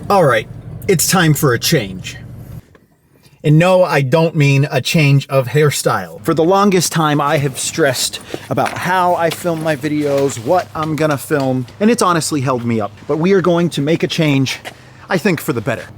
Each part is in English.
All right, it's time for a change. And no, I don't mean a change of hairstyle. For the longest time, I have stressed about how I film my videos, what I'm gonna film, and it's honestly held me up. But we are going to make a change, I think for the better.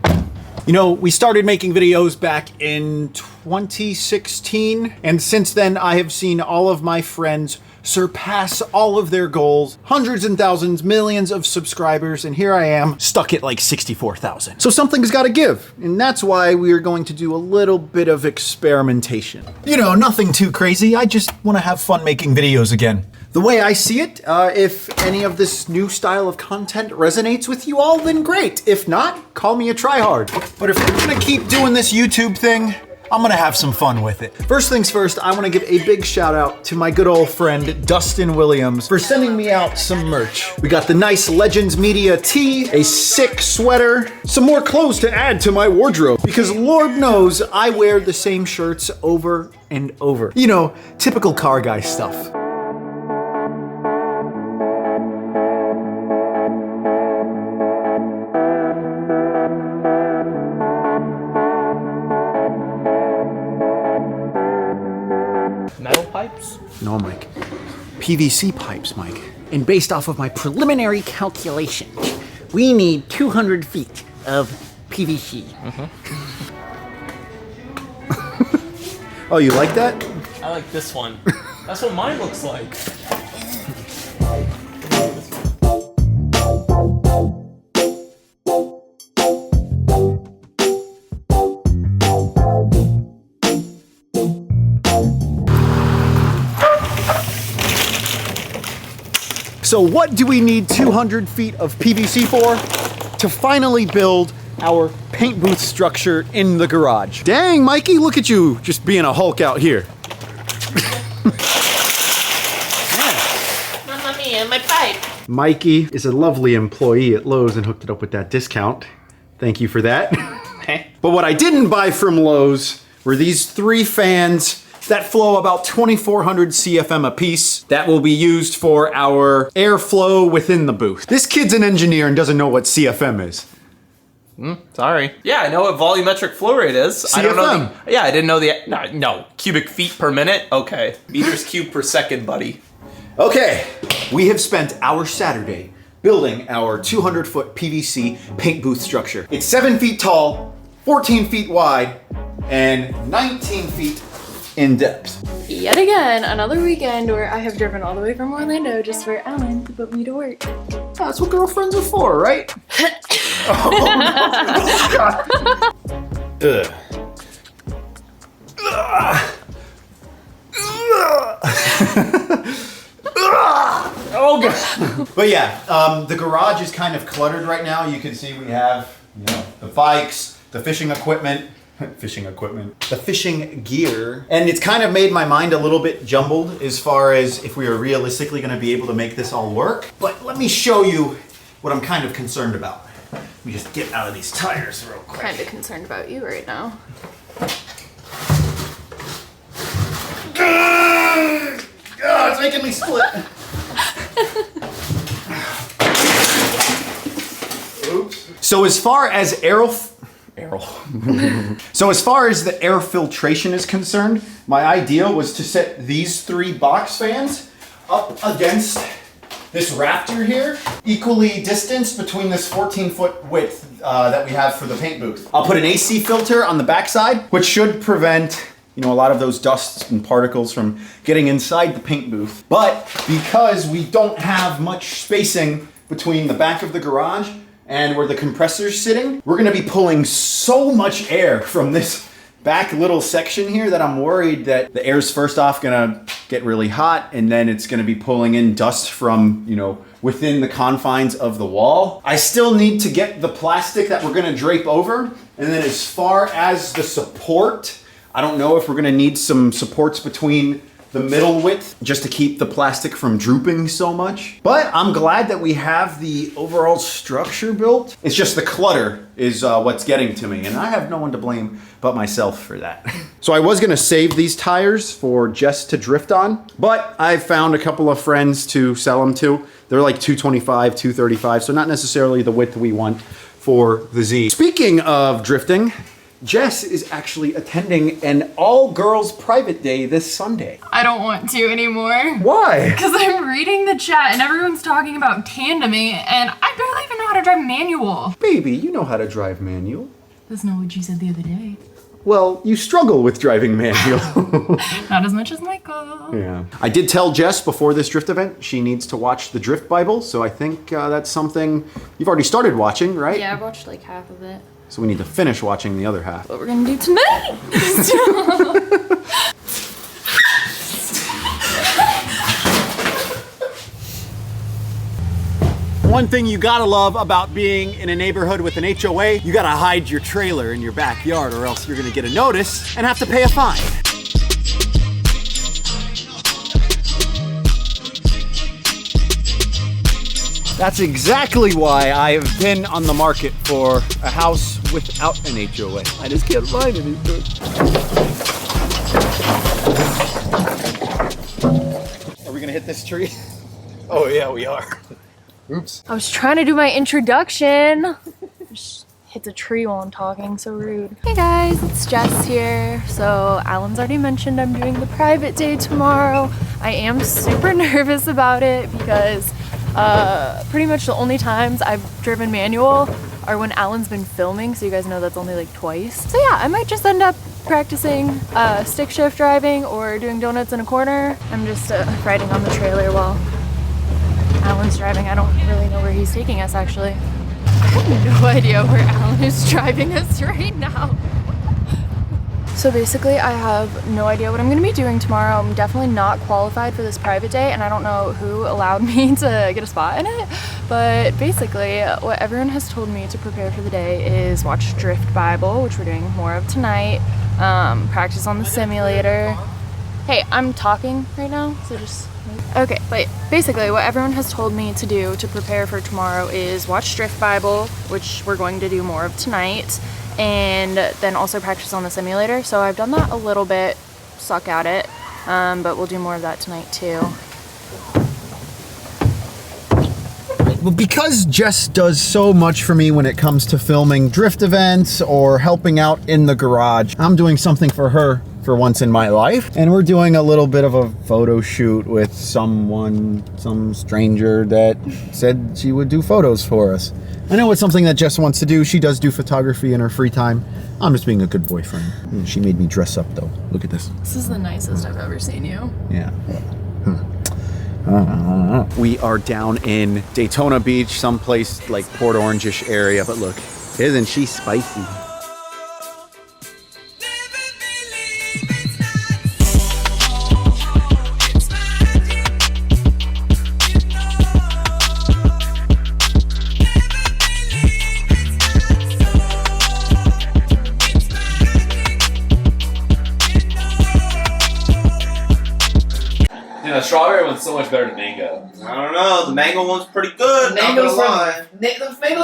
You know, we started making videos back in 2016, and since then I have seen all of my friends surpass all of their goals, hundreds and thousands, millions of subscribers, and here I am, stuck at like 64,000. So something's gotta give, and that's why we are going to do a little bit of experimentation. You know, nothing too crazy, I just wanna have fun making videos again. The way I see it, if any of this new style of content resonates with you all, then great. If not, call me a tryhard. But if we're gonna keep doing this YouTube thing, I'm gonna have some fun with it. First things first, I wanna give a big shout out to my good old friend, Dustin Williams, for sending me out some merch. We got the nice Legends Media tee, a sick sweater, some more clothes to add to my wardrobe, because Lord knows I wear the same shirts over and over. You know, typical car guy stuff. Metal pipes? No, Mike. PVC pipes, Mike. And based off of my preliminary calculation, we need 200 feet of PVC. Oh, you like that? I like this one. That's what mine looks like. So what do we need 200 feet of PVC for? To finally build our paint booth structure in the garage. Dang, Mikey, look at you just being a Hulk out here. Mamma mia, my pipe. Mikey is a lovely employee at Lowe's and hooked it up with that discount. Thank you for that. But what I didn't buy from Lowe's were these 3 fans that flow about 2,400 CFM a piece that will be used for our airflow within the booth. This kid's an engineer and doesn't know what CFM is. Sorry. Yeah, I know what volumetric flow rate is. CFM. I don't know yeah, I didn't know the... No, cubic feet per minute? Okay. Meters cubed per second, buddy. Okay, we have spent our Saturday building our 200-foot PVC paint booth structure. It's 7 feet tall, 14 feet wide, and 19 feet in depth. Yet again, another weekend where I have driven all the way from Orlando just for Ellen to put me to work. That's what girlfriends are for, right? Oh, God. Ugh. Oh, God. But yeah, the garage is kind of cluttered right now. You can see we have, you know, the bikes, the fishing equipment, the fishing gear. And it's kind of made my mind a little bit jumbled as far as if we are realistically gonna be able to make this all work. But let me show you what I'm kind of concerned about. Let me just get out of these tires real quick. Kind of concerned about you right now. Oh, it's making me split. Oops. So as far as so as far as the air filtration is concerned, my idea was to set these 3 box fans up against this rafter here, equally distanced between this 14-foot width that we have for the paint booth. I'll put an AC filter on the backside, which should prevent, you know, a lot of those dusts and particles from getting inside the paint booth. But because we don't have much spacing between the back of the garage and where the compressor's sitting, we're gonna be pulling so much air from this back little section here that I'm worried that the air's first off gonna get really hot, and then it's gonna be pulling in dust from, you know, within the confines of the wall. I still need to get the plastic that we're gonna drape over. And then as far as the support, I don't know if we're gonna need some supports between the middle width just to keep the plastic from drooping so much. But I'm glad that we have the overall structure built. It's just the clutter is what's getting to me, and I have no one to blame but myself for that. So I was gonna save these tires for Jess to drift on, but I found a couple of friends to sell them to. They're like 225, 235, so not necessarily the width we want for the Z. Speaking of drifting, Jess is actually attending an all-girls private day this Sunday. I don't want to anymore. Why? Because I'm reading the chat and everyone's talking about tandeming and I barely even know how to drive manual. Baby, you know how to drive manual. That's not what you said the other day. Well, you struggle with driving manual. Not as much as Michael. Yeah. I did tell Jess before this drift event she needs to watch the Drift Bible, so I think that's something you've already started watching, right? Yeah, I've watched like half of it. So we need to finish watching the other half. What we're gonna do tonight? One thing you gotta love about being in a neighborhood with an HOA, you gotta hide your trailer in your backyard or else you're gonna get a notice and have to pay a fine. That's exactly why I have been on the market for a house without an HOA. I just can't find anything. Are we gonna hit this tree? Oh yeah, we are. Oops. I was trying to do my introduction. Just hit the tree while I'm talking, so rude. Hey guys, it's Jess here. So Alan's already mentioned I'm doing the private day tomorrow. I am super nervous about it because pretty much the only times I've driven manual are when Alan's been filming, so you guys know that's only like twice. So yeah, I might just end up practicing stick shift driving or doing donuts in a corner. I'm just riding on the trailer while Alan's driving. I don't really know where he's taking us actually. I have no idea where Alan is driving us right now. So basically I have no idea what I'm gonna be doing tomorrow. I'm definitely not qualified for this private day and I don't know who allowed me to get a spot in it. But basically what everyone has told me to prepare for the day is watch Drift Bible, which we're doing more of tonight. Practice on the simulator. Hey, I'm talking right now, so just... Okay, but basically what everyone has told me to do to prepare for tomorrow is watch Drift Bible, which we're going to do more of tonight, and then also practice on the simulator. So I've done that a little bit, suck at it, but we'll do more of that tonight too. Well, because Jess does so much for me when it comes to filming drift events or helping out in the garage, I'm doing something for her for once in my life. And we're doing a little bit of a photo shoot with some stranger that said she would do photos for us. I know it's something that Jess wants to do. She does do photography in her free time. I'm just being a good boyfriend. She made me dress up though. Look at this. This is the nicest I've ever seen you. Yeah. We are down in Daytona Beach, someplace like Port Orange-ish area, but look, isn't she spicy? The strawberry one's so much better than mango. I don't know. The mango one's pretty good. The mango's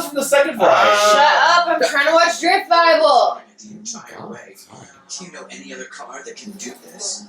from the second variety. Shut up! I'm trying to watch Drift Bible. Do you know any other car that can do this?